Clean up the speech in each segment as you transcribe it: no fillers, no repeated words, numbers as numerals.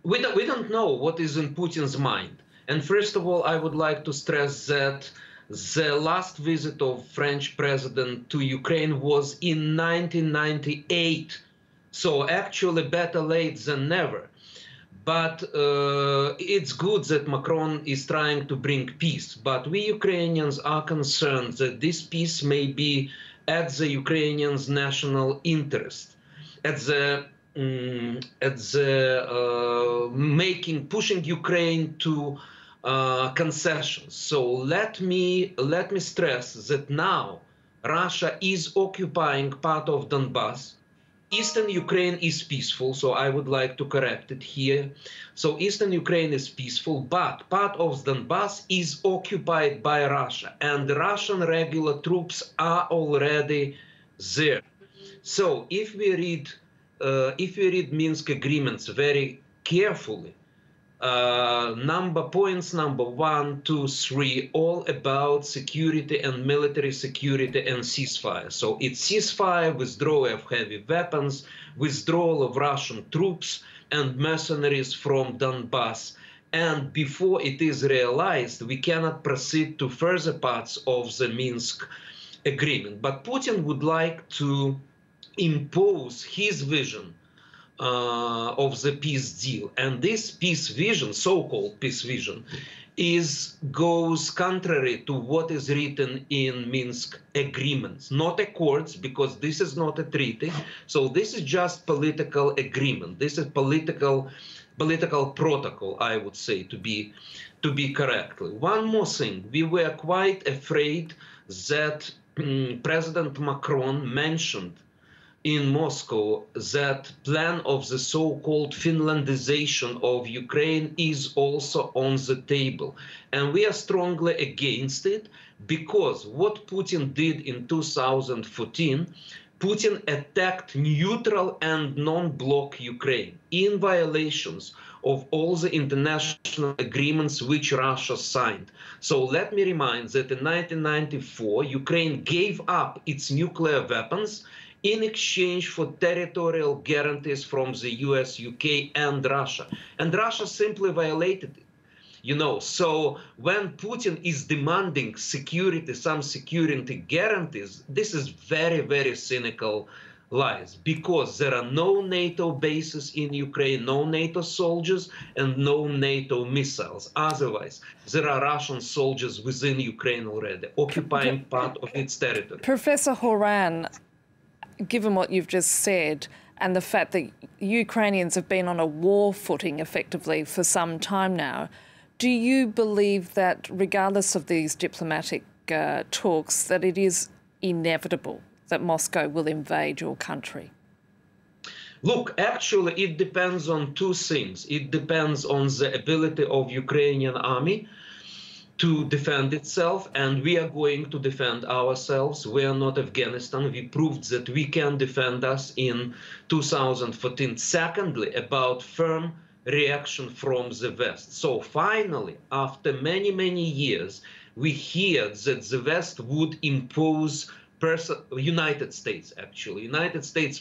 we don't know what is in Putin's mind. And first of all, I would like to stress that the last visit of French president to Ukraine was in 1998. So actually better late than never. But it's good that Macron is trying to bring peace. But we Ukrainians are concerned that this peace may be at the Ukrainians' national interest, at the pushing Ukraine to concessions. So let me stress that now Russia is occupying part of Donbass. Eastern Ukraine is peaceful, so I would like to correct it here. So Eastern Ukraine is peaceful, but part of Donbass is occupied by Russia, and the Russian regular troops are already there. So if we read Minsk agreements very carefully, points number 1, 2, 3, all about security and military security and ceasefire. So it's ceasefire, withdrawal of heavy weapons, withdrawal of Russian troops and mercenaries from Donbass. And before it is realized, we cannot proceed to further parts of the Minsk agreement. But Putin would like to impose his vision of the peace deal, and this peace vision, so-called peace vision, goes contrary to what is written in Minsk agreements, not accords, because this is not a treaty. So this is just political agreement. This is political protocol, I would say, to be correctly. One more thing, we were quite afraid that President Macron mentioned in Moscow that plan of the so-called Finlandization of Ukraine is also on the table. And we are strongly against it, because what Putin did in 2014, Putin attacked neutral and non-bloc Ukraine in violations of all the international agreements which Russia signed. So let me remind that in 1994, Ukraine gave up its nuclear weapons in exchange for territorial guarantees from the US, UK, and Russia. And Russia simply violated it. You know, so when Putin is demanding security, some security guarantees, this is very, very cynical lies, because there are no NATO bases in Ukraine, no NATO soldiers, and no NATO missiles. Otherwise, there are Russian soldiers within Ukraine already, occupying part of its territory. Professor Haran, given what you've just said and the fact that Ukrainians have been on a war footing effectively for some time now, do you believe that regardless of these diplomatic talks, that it is inevitable that Moscow will invade your country? Look, actually, it depends on two things. It depends on the ability of Ukrainian army to defend itself, and we are going to defend ourselves. We are not Afghanistan. We proved that we can defend us in 2014. Secondly, about firm reaction from the West. So finally, after many, many years, we hear that the West would impose, United States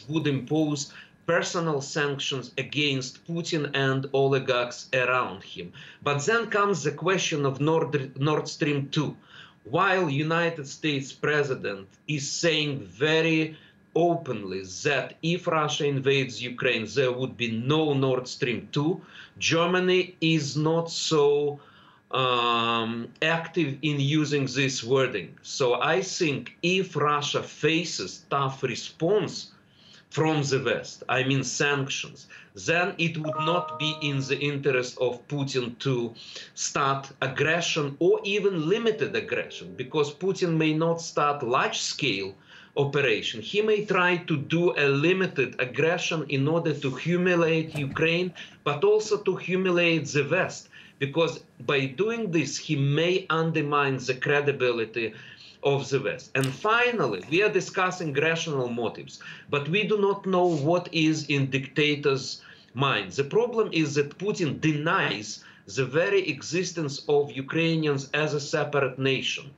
would impose personal sanctions against Putin and oligarchs around him. But then comes the question of Nord Stream 2. While United States president is saying very openly that if Russia invades Ukraine, there would be no Nord Stream 2, Germany is not so active in using this wording. So I think if Russia faces tough response from the West, I mean sanctions, then it would not be in the interest of Putin to start aggression or even limited aggression, because Putin may not start large-scale operation. He may try to do a limited aggression in order to humiliate Ukraine, but also to humiliate the West, because by doing this, he may undermine the credibility of the West. And finally, we are discussing rational motives, but we do not know what is in dictators' minds. The problem is that Putin denies the very existence of Ukrainians as a separate nation.